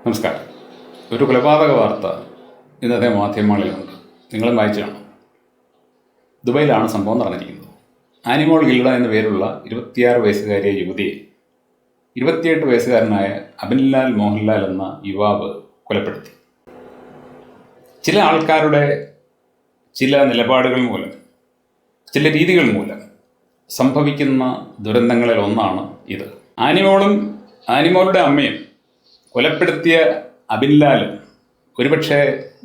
നമസ്കാരം. ഒരു കൊലപാതക വാർത്ത ഇന്നത്തെ മാധ്യമങ്ങളിലുണ്ട്. നിങ്ങളും വായിച്ചു കാണും. ദുബൈയിലാണ് സംഭവം നടന്നിരിക്കുന്നത്. ആനിമോൾ ഗിൽഡ എന്ന പേരുള്ള 26 വയസ്സുകാരിയ യുവതിയെ 28 വയസ്സുകാരനായ അബിൻലാൽ മോഹൻലാൽ എന്ന യുവാവ് കൊലപ്പെടുത്തി. ചില ആൾക്കാരുടെ ചില നിലപാടുകൾ മൂലം, ചില രീതികൾ മൂലം സംഭവിക്കുന്ന ദുരന്തങ്ങളിൽ ഒന്നാണ് ഇത്. ആനിമോളുടെ അമ്മയും കൊലപ്പെടുത്തിയ അബിൻലാലും ഒരുപക്ഷെ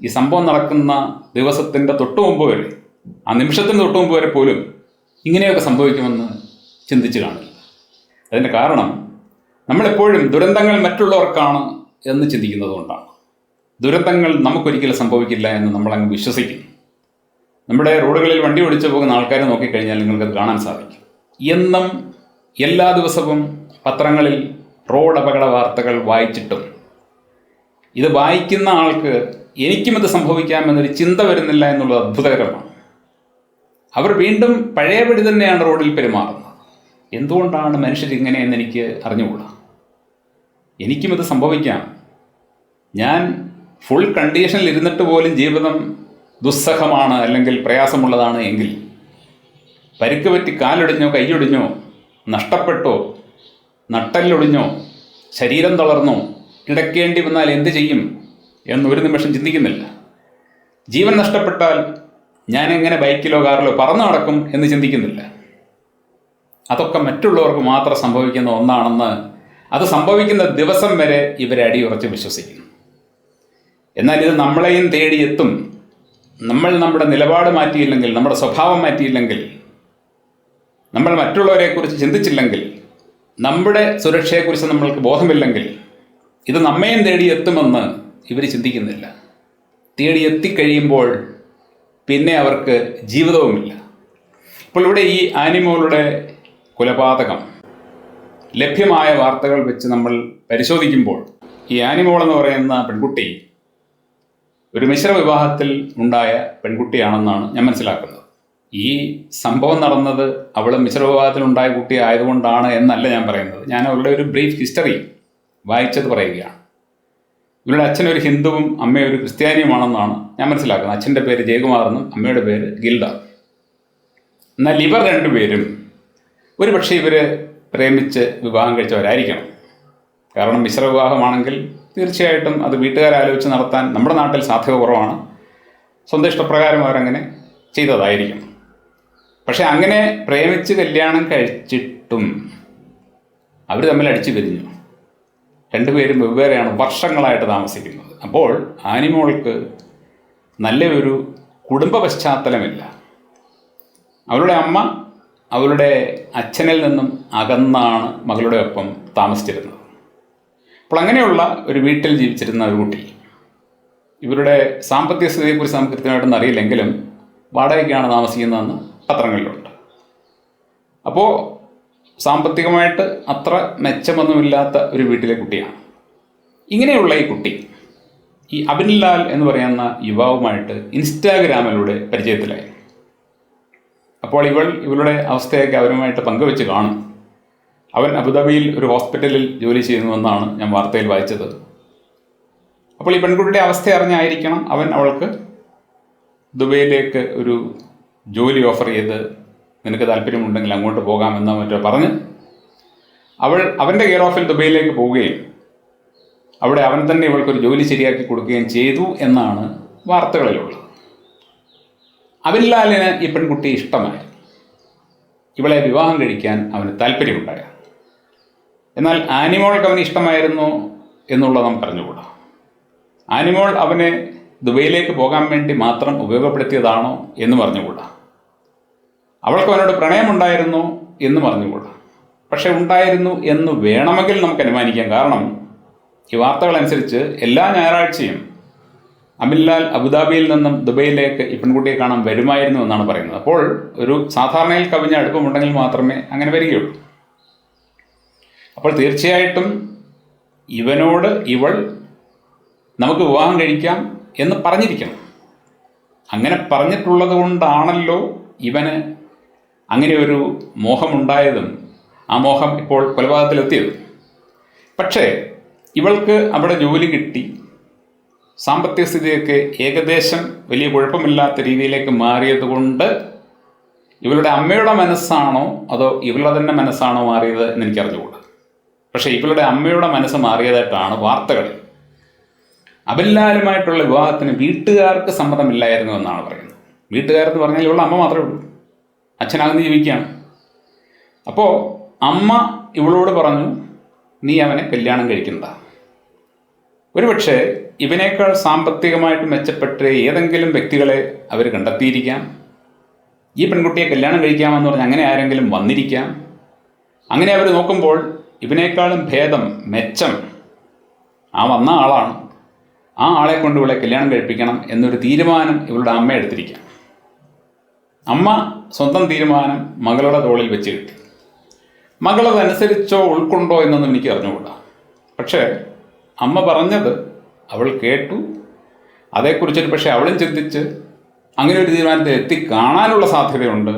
ഈ സംഭവം നടക്കുന്ന ദിവസത്തിൻ്റെ തൊട്ടുമുമ്പ് വരെ, ആ നിമിഷത്തിന് തൊട്ടുമുമ്പ് വരെ പോലും ഇങ്ങനെയൊക്കെ സംഭവിക്കുമെന്ന് ചിന്തിച്ചു കാണില്ല. അതിൻ്റെ കാരണം നമ്മളെപ്പോഴും ദുരന്തങ്ങൾ മറ്റുള്ളവർക്കാണ് എന്ന് ചിന്തിക്കുന്നത് കൊണ്ടാണ്. ദുരന്തങ്ങൾ നമുക്കൊരിക്കലും സംഭവിക്കില്ല എന്ന് നമ്മളങ്ങ് വിശ്വസിക്കുന്നു. നമ്മുടെ റോഡുകളിൽ വണ്ടി ഓടിച്ചു പോകുന്ന ആൾക്കാരെ നോക്കിക്കഴിഞ്ഞാൽ നിങ്ങൾക്കത് കാണാൻ സാധിക്കും. എന്നും എല്ലാ ദിവസവും പത്രങ്ങളിൽ റോഡ് അപകട വാർത്തകൾ വായിച്ചിട്ടും ഇത് വായിക്കുന്ന ആൾക്ക് എനിക്കും ഇത് സംഭവിക്കാമെന്നൊരു ചിന്ത വരുന്നില്ല എന്നുള്ളത് അത്ഭുതകരമാണ്. അവർ വീണ്ടും പഴയപടി തന്നെയാണ് റോഡിൽ പെരുമാറുന്നത്. എന്തുകൊണ്ടാണ് മനുഷ്യരിങ്ങനെയെന്ന് എനിക്ക് അറിഞ്ഞുകൂടാ. എനിക്കും ഇത് സംഭവിക്കാം. ഞാൻ ഫുൾ കണ്ടീഷനിൽ ഇരുന്നിട്ട് പോലും ജീവിതം ദുസ്സഹമാണ് അല്ലെങ്കിൽ പ്രയാസമുള്ളതാണ് എങ്കിൽ, പരിക്ക് പറ്റി കാലൊടിഞ്ഞോ കൈയൊടിഞ്ഞോ, നഷ്ടപ്പെട്ടോ, നട്ടല്ലൊടിഞ്ഞോ, ശരീരം തളർന്നോ, കിടക്കേണ്ടി വന്നാൽ എന്ത് ചെയ്യും എന്നൊരു നിമിഷം ചിന്തിക്കുന്നില്ല. ജീവൻ നഷ്ടപ്പെട്ടാൽ ഞാൻ എങ്ങനെ ബൈക്കിലോ കാറിലോ പറന്നു നടക്കും എന്ന് ചിന്തിക്കുന്നില്ല. അതൊക്കെ മറ്റുള്ളവർക്ക് മാത്രം സംഭവിക്കുന്ന ഒന്നാണെന്ന്, അത് സംഭവിക്കുന്ന ദിവസം വരെ ഇവരെ അടിയുറച്ച് വിശ്വസിക്കുന്നു. എന്നാൽ ഇത് നമ്മളെയും തേടിയെത്തും. നമ്മൾ നമ്മുടെ നിലപാട് മാറ്റിയില്ലെങ്കിൽ, നമ്മുടെ സ്വഭാവം മാറ്റിയില്ലെങ്കിൽ, നമ്മൾ മറ്റുള്ളവരെക്കുറിച്ച് ചിന്തിച്ചില്ലെങ്കിൽ, നമ്മുടെ സുരക്ഷയെക്കുറിച്ച് നമ്മൾക്ക് ബോധമില്ലെങ്കിൽ ഇത് നമ്മയും തേടിയെത്തുമെന്ന് ഇവർ ചിന്തിക്കുന്നില്ല. തേടിയെത്തിക്കഴിയുമ്പോൾ പിന്നെ അവർക്ക് ജീവിതവുമില്ല. അപ്പോൾ ഇവിടെ ഈ ആനിമോളുടെ കൊലപാതകം ലഭ്യമായ വാർത്തകൾ വെച്ച് നമ്മൾ പരിശോധിക്കുമ്പോൾ, ഈ ആനിമോൾ എന്ന് പറയുന്ന പെൺകുട്ടി ഒരു മിശ്ര വിവാഹത്തിൽ ഉണ്ടായ പെൺകുട്ടിയാണെന്നാണ് ഞാൻ മനസ്സിലാക്കുന്നത്. ഈ സംഭവം നടന്നത് അവൾ മിശ്രവിവാഹത്തിലുണ്ടായ കുട്ടി ആയതുകൊണ്ടാണ് എന്നല്ല ഞാൻ പറയുന്നത്. ഞാൻ അവളുടെ ഒരു ബ്രീഫ് ഹിസ്റ്ററി വായിച്ചത് പറയുകയാണ്. ഇവരുടെ അച്ഛനൊരു ഹിന്ദുവും അമ്മയൊരു ക്രിസ്ത്യാനിയുമാണെന്നാണ് ഞാൻ മനസ്സിലാക്കുന്നത്. അച്ഛൻ്റെ പേര് ജയകുമാർ എന്നും അമ്മയുടെ പേര് ഗിൽഡ. എന്നാൽ ഇവർ രണ്ടുപേരും ഒരുപക്ഷെ ഇവർ പ്രേമിച്ച് വിവാഹം കഴിച്ചവരായിരിക്കണം. കാരണം മിശ്രവിവാഹമാണെങ്കിൽ തീർച്ചയായിട്ടും അത് വീട്ടുകാരാലോചിച്ച് നടത്താൻ നമ്മുടെ നാട്ടിൽ സാധ്യത കുറവാണ്. സ്വന്തം ഇഷ്ടപ്രകാരം അവരങ്ങനെ ചെയ്തതായിരിക്കും. പക്ഷെ അങ്ങനെ പ്രേമിച്ച് കല്യാണം കഴിച്ചിട്ടും അവർ തമ്മിൽ അടിച്ചു പിരിഞ്ഞു. രണ്ടുപേരും വെവ്വേറെയാണ് വർഷങ്ങളായിട്ട് താമസിക്കുന്നത്. അപ്പോൾ ആനിമോൾക്ക് നല്ലൊരു കുടുംബ പശ്ചാത്തലമില്ല. അവളുടെ അമ്മ അവളുടെ അച്ഛനിൽ നിന്നും അകന്നാണ് മകളുടെ ഒപ്പം താമസിച്ചിരുന്നത്. അപ്പോൾ അങ്ങനെയുള്ള ഒരു വീട്ടിൽ ജീവിച്ചിരുന്ന ഒരു കുട്ടി, ഇവരുടെ സാമ്പത്തിക സ്ഥിതിയെക്കുറിച്ച് നമുക്ക് കൃത്യമായിട്ടൊന്നും അറിയില്ലെങ്കിലും വാടകയ്ക്കാണ് താമസിക്കുന്നതെന്ന് പത്രങ്ങളിലുണ്ട്. അപ്പോൾ സാമ്പത്തികമായിട്ട് അത്ര മെച്ചമൊന്നുമില്ലാത്ത ഒരു വീട്ടിലെ കുട്ടിയാണ്. ഇങ്ങനെയുള്ള ഈ കുട്ടി ഈ അബിൻലാൽ എന്ന് പറയുന്ന യുവാവുമായിട്ട് ഇൻസ്റ്റാഗ്രാമിലൂടെ പരിചയത്തിലായി. അപ്പോൾ ഇവളുടെ അവസ്ഥയൊക്കെ അവരുമായിട്ട് പങ്കുവെച്ച് കാണും. അവൻ അബുദാബിയിൽ ഒരു ഹോസ്പിറ്റലിൽ ജോലി ചെയ്യുന്നുവെന്നാണ് ഞാൻ വാർത്തയിൽ വായിച്ചത്. അപ്പോൾ ഈ പെൺകുട്ടിയുടെ അവസ്ഥ അറിഞ്ഞായിരിക്കണം അവൻ അവൾക്ക് ദുബൈയിലേക്ക് ഒരു ജോലി ഓഫർ ചെയ്ത്, നിനക്ക് താല്പര്യമുണ്ടെങ്കിൽ അങ്ങോട്ട് പോകാമെന്നോ മറ്റോ പറഞ്ഞ് അവൻ്റെ കെയർ ഓഫിൽ ദുബൈയിലേക്ക് പോവുകയും അവിടെ അവൻ തന്നെ ഇവൾക്കൊരു ജോലി ശരിയാക്കി കൊടുക്കുകയും ചെയ്തു എന്നാണ് വാർത്തകളിലുള്ളത്. അബിൻലാലിന് ഈ പെൺകുട്ടി ഇഷ്ടമായി. ഇവളെ വിവാഹം കഴിക്കാൻ അവന് താല്പര്യമുണ്ടായ. എന്നാൽ ആനിമോൾക്ക് അവന് ഇഷ്ടമായിരുന്നു എന്നുള്ളത് നമുക്ക് അറിഞ്ഞുകൂടാ. ആനിമോൾ അവനെ ദുബൈയിലേക്ക് പോകാൻ വേണ്ടി മാത്രം ഉപയോഗപ്പെടുത്തിയതാണോ എന്ന് പറഞ്ഞുകൂടാ. അവൾക്ക് അവനോട് പ്രണയമുണ്ടായിരുന്നു എന്ന് പറഞ്ഞുകൂടാ. പക്ഷെ ഉണ്ടായിരുന്നു എന്ന് വേണമെങ്കിൽ നമുക്ക് അനുമാനിക്കാം. കാരണം ഈ വാർത്തകളനുസരിച്ച് എല്ലാ ഞായറാഴ്ചയും അബിൻലാൽ അബുദാബിയിൽ നിന്നും ദുബൈയിലേക്ക് ഈ പെൺകുട്ടിയെ കാണാൻ വരുമായിരുന്നു എന്നാണ് പറയുന്നത്. അപ്പോൾ ഒരു സാധാരണയിൽ കവിഞ്ഞ അടുപ്പമുണ്ടെങ്കിൽ മാത്രമേ അങ്ങനെ വരികയുള്ളൂ. അപ്പോൾ തീർച്ചയായിട്ടും ഇവനോട് ഇവൾ നമുക്ക് വിവാഹം കഴിക്കാം എന്ന് പറഞ്ഞിരിക്കണം. അങ്ങനെ പറഞ്ഞിട്ടുള്ളത് കൊണ്ടാണല്ലോ ഇവന് അങ്ങനെ ഒരു മോഹമുണ്ടായതും ആ മോഹം ഇപ്പോൾ കൊലപാതകത്തിലെത്തിയത്. പക്ഷേ ഇവൾക്ക് അവിടെ ജോലി കിട്ടി, സാമ്പത്തിക സ്ഥിതിയൊക്കെ ഏകദേശം വലിയ കുഴപ്പമില്ലാത്ത രീതിയിലേക്ക് മാറിയത് കൊണ്ട് ഇവളുടെ അമ്മയുടെ മനസ്സാണോ അതോ ഇവളുടെ തന്നെ മനസ്സാണോ മാറിയത് എന്ന് എനിക്കറിഞ്ഞുകൂടാ. പക്ഷേ ഇവളുടെ അമ്മയുടെ മനസ്സ് മാറിയതായിട്ടാണ് വാർത്തകൾ. അബിൻലാലുമായിട്ടുള്ള വിവാഹത്തിന് വീട്ടുകാർക്ക് സമ്മതമില്ലായിരുന്നു എന്നാണ് പറയുന്നത്. വീട്ടുകാരെന്ന് പറഞ്ഞാൽ ഇവളുടെ അമ്മ മാത്രമേ ഉള്ളൂ, അച്ഛനാകുന്ന ജീവിക്കുകയാണ്. അപ്പോൾ അമ്മ ഇവളോട് പറഞ്ഞു, നീ അവനെ കല്യാണം കഴിക്കണ്ട. ഒരുപക്ഷെ ഇവനേക്കാൾ സാമ്പത്തികമായിട്ട് മെച്ചപ്പെട്ട ഏതെങ്കിലും വ്യക്തികളെ അവർ കണ്ടെത്തിയിരിക്കാം. ഈ പെൺകുട്ടിയെ കല്യാണം കഴിക്കാമെന്ന് പറഞ്ഞ് അങ്ങനെ ആരെങ്കിലും വന്നിരിക്കാം. അങ്ങനെ അവർ നോക്കുമ്പോൾ ഇവനേക്കാളും ഭേദം, മെച്ചം ആ വന്ന ആളാണ്. ആ ആളെ കൊണ്ട് ഇവളെ കല്യാണം കഴിപ്പിക്കണം എന്നൊരു തീരുമാനം ഇവളുടെ അമ്മ എടുത്തിരിക്കാം. അമ്മ സ്വന്തം തീരുമാനം മകളുടെ തോളിൽ വെച്ച് കിട്ടി. മകളതനുസരിച്ചോ ഉൾക്കൊണ്ടോ എന്നൊന്നും എനിക്ക് അറിഞ്ഞുകൂടാ. പക്ഷേ അമ്മ പറഞ്ഞത് അവൾ കേട്ടു. അതേക്കുറിച്ചൊരു പക്ഷേ അവളും ചിന്തിച്ച് അങ്ങനെ ഒരു തീരുമാനത്തിൽ എത്തിക്കാണാനുള്ള സാധ്യതയുണ്ട്.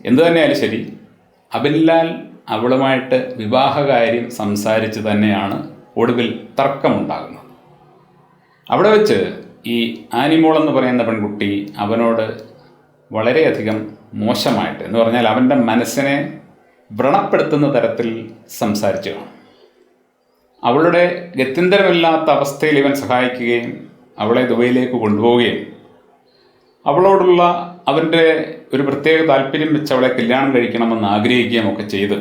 എന്തു തന്നെയായാലും ശരി, അബിൻലാൽ അവളുമായിട്ട് വിവാഹകാര്യം സംസാരിച്ച് തന്നെയാണ് ഒടുവിൽ തർക്കമുണ്ടാകുന്നത്. അവിടെ വെച്ച് ഈ ആനിമോൾ എന്ന് പറയുന്ന പെൺകുട്ടി അവനോട് വളരെയധികം മോശമായിട്ട്, എന്ന് പറഞ്ഞാൽ അവൻ്റെ മനസ്സിനെ വ്രണപ്പെടുത്തുന്ന തരത്തിൽ സംസാരിച്ചു കാണും. അവളുടെ ഗത്യന്തരമില്ലാത്ത അവസ്ഥയിൽ ഇവൻ സഹായിക്കുകയും അവളെ ദുബൈയിലേക്ക് കൊണ്ടുപോവുകയും അവളോടുള്ള അവൻ്റെ ഒരു പ്രത്യേക താല്പര്യം വെച്ച് അവളെ കല്യാണം കഴിക്കണമെന്ന് ആഗ്രഹിക്കുകയും ഒക്കെ ചെയ്ത്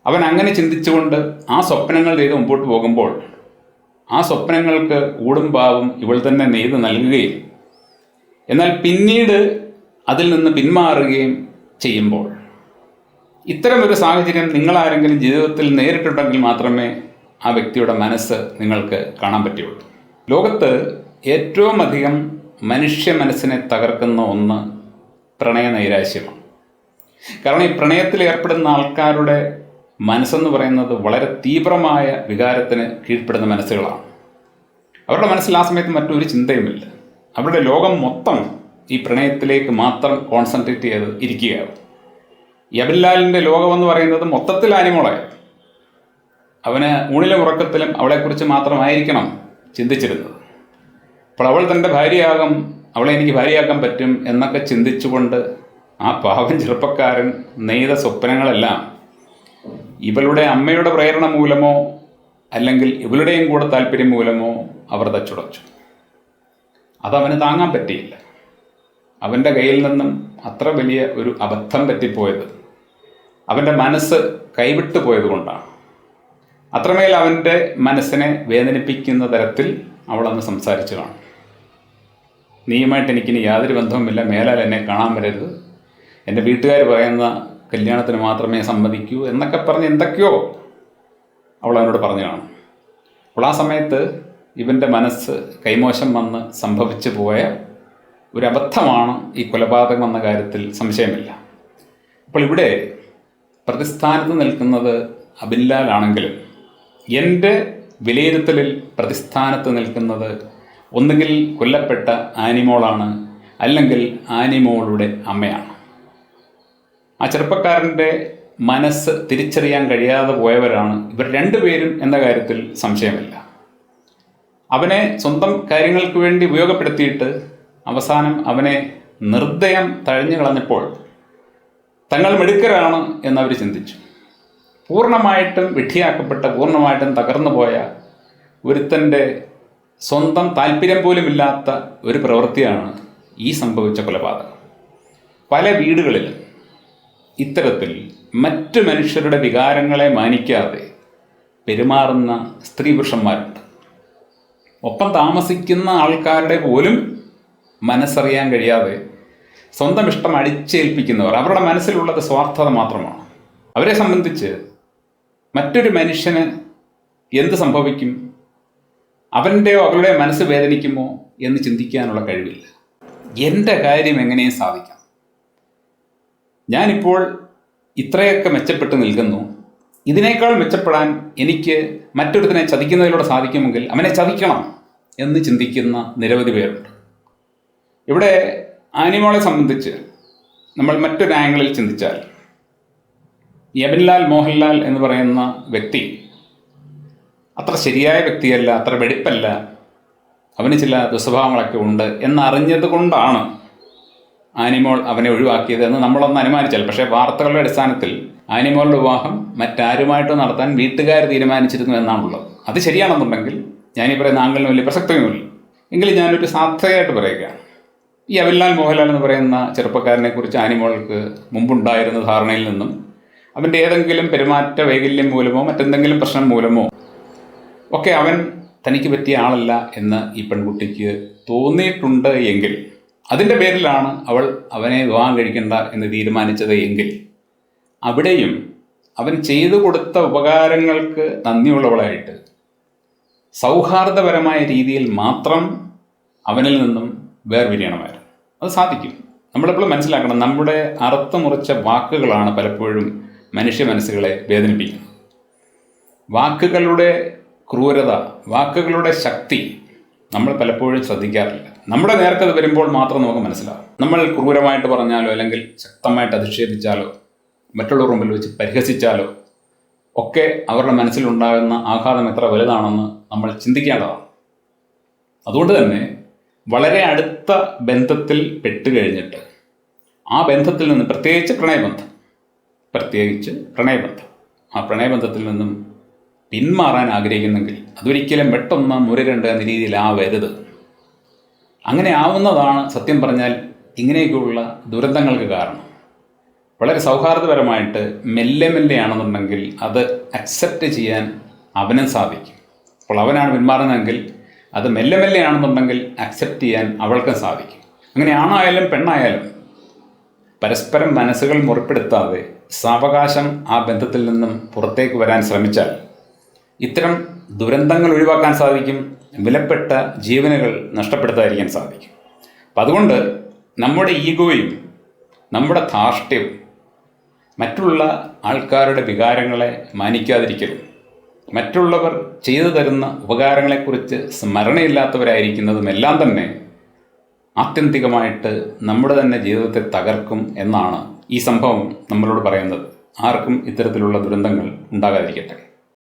അവൻ അങ്ങനെ ചിന്തിച്ചുകൊണ്ട് ആ സ്വപ്നങ്ങൾ ചെയ്ത് മുമ്പോട്ട് പോകുമ്പോൾ ആ സ്വപ്നങ്ങൾക്ക് ഊടും പാവും ഇവൾ തന്നെ നെയ്ത് നൽകുകയും എന്നാൽ പിന്നീട് അതിൽ നിന്ന് പിന്മാറുകയും ചെയ്യുമ്പോൾ, ഇത്തരമൊരു സാഹചര്യം നിങ്ങളാരെങ്കിലും ജീവിതത്തിൽ നേരിട്ടുണ്ടെങ്കിൽ മാത്രമേ ആ വ്യക്തിയുടെ മനസ്സ് നിങ്ങൾക്ക് കാണാൻ പറ്റുള്ളൂ. ലോകത്ത് ഏറ്റവും അധികം മനുഷ്യ മനസ്സിനെ തകർക്കുന്ന ഒന്ന് പ്രണയ നൈരാശ്യമാണ്. കാരണം ഈ പ്രണയത്തിൽ ഏർപ്പെടുന്ന ആൾക്കാരുടെ മനസ്സെന്ന് പറയുന്നത് വളരെ തീവ്രമായ വികാരത്തിന് കീഴ്പ്പെടുന്ന മനസ്സുകളാണ്. അവരുടെ മനസ്സിൽ ആ സമയത്ത് മറ്റൊരു ചിന്തയുമില്ല. അവരുടെ ലോകം മൊത്തം ഈ പ്രണയത്തിലേക്ക് മാത്രം കോൺസെൻട്രേറ്റ് ചെയ്ത് ഇരിക്കുകയാണ്. ഈ അബിൻലാലിൻ്റെ ലോകമെന്ന് പറയുന്നത് മൊത്തത്തിൽ ആനിമോളായി. അവന് ഊണിലും ഉറക്കത്തിലും അവളെക്കുറിച്ച് മാത്രമായിരിക്കണം ചിന്തിച്ചിരുന്നത്. അപ്പോൾ അവൾ തൻ്റെ ഭാര്യയാകും, അവളെ എനിക്ക് ഭാര്യയാക്കാൻ പറ്റും എന്നൊക്കെ ചിന്തിച്ചുകൊണ്ട് ആ പാവം ചെറുപ്പക്കാരൻ നെയ്ത സ്വപ്നങ്ങളെല്ലാം ഇവളുടെ അമ്മയുടെ പ്രേരണ മൂലമോ അല്ലെങ്കിൽ ഇവളുടെയും കൂടെ താല്പര്യം മൂലമോ അവർ തച്ചുടച്ചു. അതവന് താങ്ങാൻ പറ്റിയില്ല. അവൻ്റെ കയ്യിൽ നിന്നും അത്ര വലിയ ഒരു അബദ്ധം പറ്റിപ്പോയത് അവൻ്റെ മനസ്സ് കൈവിട്ടു പോയത് കൊണ്ടാണ്. അത്രമേൽ അവൻ്റെ മനസ്സിനെ വേദനിപ്പിക്കുന്ന തരത്തിൽ അവളന്ന് സംസാരിച്ചു കാണും. നീയുമായിട്ട് എനിക്കിനി യാതൊരു ബന്ധവുമില്ല, മേലാൽ എന്നെ കാണാൻ വരരുത്, എൻ്റെ വീട്ടുകാർ പറയുന്ന കല്യാണത്തിന് മാത്രമേ സമ്മതിക്കൂ എന്നൊക്കെ പറഞ്ഞ് എന്തൊക്കെയോ അവൾ അവനോട് പറഞ്ഞു കാണും. അപ്പോൾ ആ സമയത്ത് ഇവൻ്റെ മനസ്സ് കൈമോശം വന്ന് സംഭവിച്ചു പോയ ഒരു അബദ്ധമാണ് ഈ കൊലപാതകം എന്ന കാര്യത്തിൽ സംശയമില്ല. അപ്പോൾ ഇവിടെ പ്രതിസ്ഥാനത്ത് നിൽക്കുന്നത് അബിൻലാലാണെങ്കിലും എൻ്റെ വിലയിരുത്തലിൽ പ്രതിസ്ഥാനത്ത് നിൽക്കുന്നത് ഒന്നുകിൽ കൊല്ലപ്പെട്ട ആനിമോളാണ്, അല്ലെങ്കിൽ ആനിമോളുടെ അമ്മയാണ്. ആ ചെറുപ്പക്കാരൻ്റെ മനസ്സ് തിരിച്ചറിയാൻ കഴിയാതെ പോയവരാണ് ഇവർ രണ്ടുപേരും എന്ന കാര്യത്തിൽ സംശയമില്ല. അവനെ സ്വന്തം കാര്യങ്ങൾക്ക് വേണ്ടി ഉപയോഗപ്പെടുത്തിയിട്ട് അവസാനം അവനെ നിർദ്ദയം തഴഞ്ഞു കളഞ്ഞപ്പോൾ തങ്ങൾ മിടുക്കരാണ് എന്നവർ ചിന്തിച്ചു. പൂർണ്ണമായിട്ടും വിഡ്ഢിയാക്കപ്പെട്ട, പൂർണ്ണമായിട്ടും തകർന്നു പോയ ഒരുത്തൻ്റെ സ്വന്തം താല്പര്യം പോലുമില്ലാത്ത ഒരു പ്രവൃത്തിയാണ് ഈ സംഭവിച്ച കൊലപാതകം. പല വീടുകളിലും ഇത്തരത്തിൽ മറ്റു മനുഷ്യരുടെ വികാരങ്ങളെ മാനിക്കാതെ പെരുമാറുന്ന സ്ത്രീ പുരുഷന്മാരുണ്ട്. ഒപ്പം താമസിക്കുന്ന ആൾക്കാരുടെ പോലും മനസ്സറിയാൻ കഴിയാതെ സ്വന്തം ഇഷ്ടം അടിച്ചേൽപ്പിക്കുന്നവർ. അവരുടെ മനസ്സിലുള്ളത് സ്വാർത്ഥത മാത്രമാണ്. അവരെ സംബന്ധിച്ച് മറ്റൊരു മനുഷ്യന് എന്ത് സംഭവിക്കും, അവൻ്റെയോ അവളുടെയോ മനസ്സ് വേദനിക്കുമോ എന്ന് ചിന്തിക്കാനുള്ള കഴിവില്ല. എൻ്റെ കാര്യം എങ്ങനെയും സാധിക്കാം, ഞാനിപ്പോൾ ഇത്രയൊക്കെ മെച്ചപ്പെട്ട് നിൽക്കുന്നു, ഇതിനേക്കാൾ മെച്ചപ്പെടാൻ എനിക്ക് മറ്റൊരുത്തിനെ ചതിക്കുന്നതിലൂടെ സാധിക്കുമെങ്കിൽ അവനെ ചതിക്കണം എന്ന് ചിന്തിക്കുന്ന നിരവധി പേരുണ്ട്. ഇവിടെ ആനിമോളെ സംബന്ധിച്ച് നമ്മൾ മറ്റൊരു ആംഗിളിൽ ചിന്തിച്ചാൽ, ഈ അബിൻലാൽ മോഹൻലാൽ എന്ന് പറയുന്ന വ്യക്തി അത്ര ശരിയായ വ്യക്തിയല്ല, അത്ര വെടിപ്പല്ല, അവന് ചില ദുസ്വഭാവങ്ങളൊക്കെ ഉണ്ട് എന്നറിഞ്ഞത് കൊണ്ടാണ് ആനിമോൾ അവനെ ഒഴിവാക്കിയത് എന്ന് നമ്മളൊന്ന് അനുമാനിച്ചാൽ. പക്ഷേ വാർത്തകളുടെ അടിസ്ഥാനത്തിൽ ആനിമോളുടെ വിവാഹം മറ്റാരുമായിട്ട് നടത്താൻ വീട്ടുകാർ തീരുമാനിച്ചിരുന്നു എന്നാണുള്ളത്. അത് ശരിയാണെന്നുണ്ടെങ്കിൽ ഞാനീ പറയുന്ന ആംഗിളിന് വലിയ പ്രസക്തിയുമില്ല. എങ്കിലും ഞാനൊരു സാധ്യതയായിട്ട് പറയുകയാണ്. ഈ അവിൽലാൽ മോഹൻലാൽ എന്ന് പറയുന്ന ചെറുപ്പക്കാരനെ കുറിച്ച് ആനിമോൾക്ക് മുമ്പുണ്ടായിരുന്ന ധാരണയിൽ നിന്നും അവൻ്റെ ഏതെങ്കിലും പെരുമാറ്റ വൈകല്യം മൂലമോ മറ്റെന്തെങ്കിലും പ്രശ്നം മൂലമോ ഒക്കെ അവൻ തനിക്ക് പറ്റിയ ആളല്ല എന്ന് ഈ പെൺകുട്ടിക്ക് തോന്നിയിട്ടുണ്ട് എങ്കിൽ, അതിൻ്റെ പേരിലാണ് അവൾ അവനെ വിവാഹം കഴിക്കേണ്ട എന്ന് തീരുമാനിച്ചത് എങ്കിൽ, അവിടെയും അവൻ ചെയ്തു കൊടുത്ത ഉപകാരങ്ങൾക്ക് നന്ദിയുള്ളവളായിട്ട് സൗഹാർദ്ദപരമായ രീതിയിൽ മാത്രം അവനിൽ നിന്നും വേർപിരിയണമായിരുന്നു. അത് സാധിക്കും. നമ്മളെപ്പോഴും മനസ്സിലാക്കണം, നമ്മുടെ അറുത്തുമുറിച്ച വാക്കുകളാണ് പലപ്പോഴും മനുഷ്യ മനസ്സുകളെ വേദനിപ്പിക്കുന്നത്. വാക്കുകളുടെ ക്രൂരത, വാക്കുകളുടെ ശക്തി നമ്മൾ പലപ്പോഴും ശ്രദ്ധിക്കാറില്ല. നമ്മുടെ നേർക്കത് വരുമ്പോൾ മാത്രം നമുക്ക് മനസ്സിലാവും. നമ്മൾ ക്രൂരമായിട്ട് പറഞ്ഞാലോ അല്ലെങ്കിൽ ശക്തമായിട്ട് അധിക്ഷേപിച്ചാലോ മറ്റുള്ളവർ മുമ്പിൽ വെച്ച് പരിഹസിച്ചാലോ ഒക്കെ അവരുടെ മനസ്സിലുണ്ടാകുന്ന ആഘാതം എത്ര വലുതാണെന്ന് നമ്മൾ ചിന്തിക്കേണ്ടതാണ്. അതുകൊണ്ട് തന്നെ വളരെ അടുത്ത ബന്ധത്തിൽ പെട്ടുകഴിഞ്ഞിട്ട് ആ ബന്ധത്തിൽ നിന്ന് പ്രത്യേകിച്ച് പ്രണയബന്ധം ആ പ്രണയബന്ധത്തിൽ നിന്നും പിന്മാറാൻ ആഗ്രഹിക്കുന്നെങ്കിൽ അതൊരിക്കലും പെട്ടെന്ന് മുരണ്ട് എന്ന രീതിയിലാവരുത്. അങ്ങനെ ആവുന്നതാണ് സത്യം പറഞ്ഞാൽ ഇങ്ങനെയൊക്കെയുള്ള ദുരന്തങ്ങൾക്ക് കാരണം. വളരെ സൗഹാർദ്ദപരമായിട്ട് മെല്ലെ ആണെന്നുണ്ടെങ്കിൽ അത് അക്സെപ്റ്റ് ചെയ്യാൻ അവനും സാധിക്കും. അപ്പോൾ അവനാണ് പിന്മാറുന്നതെങ്കിൽ അത് മെല്ലെ ആണെന്നുണ്ടെങ്കിൽ അക്സെപ്റ്റ് ചെയ്യാൻ അവൾക്കും സാധിക്കും. അങ്ങനെ ആണായാലും പെണ്ണായാലും പരസ്പരം മനസ്സുകൾ മുറിപ്പെടുത്താതെ സാവകാശം ആ ബന്ധത്തിൽ നിന്നും പുറത്തേക്ക് വരാൻ ശ്രമിച്ചാൽ ഇത്തരം ദുരന്തങ്ങൾ ഒഴിവാക്കാൻ സാധിക്കും, വിലപ്പെട്ട ജീവനുകൾ നഷ്ടപ്പെടുത്താതിരിക്കാൻ സാധിക്കും. അപ്പം അതുകൊണ്ട് നമ്മുടെ ഈഗോയും നമ്മുടെ ധാർഷ്ട്യവും മറ്റുള്ള ആൾക്കാരുടെ വികാരങ്ങളെ മാനിക്കാതിരിക്കലും മറ്റുള്ളവർ ചെയ്തു തരുന്ന ഉപകാരങ്ങളെക്കുറിച്ച് സ്മരണയില്ലാത്തവരായിരിക്കുന്നതും എല്ലാം തന്നെ ആത്യന്തികമായിട്ട് നമ്മുടെ തന്നെ ജീവിതത്തെ തകർക്കും എന്നാണ് ഈ സംഭവം നമ്മളോട് പറയുന്നത്. ആർക്കും ഇത്തരത്തിലുള്ള ദുരന്തങ്ങൾ ഉണ്ടാകാതിരിക്കട്ടെ.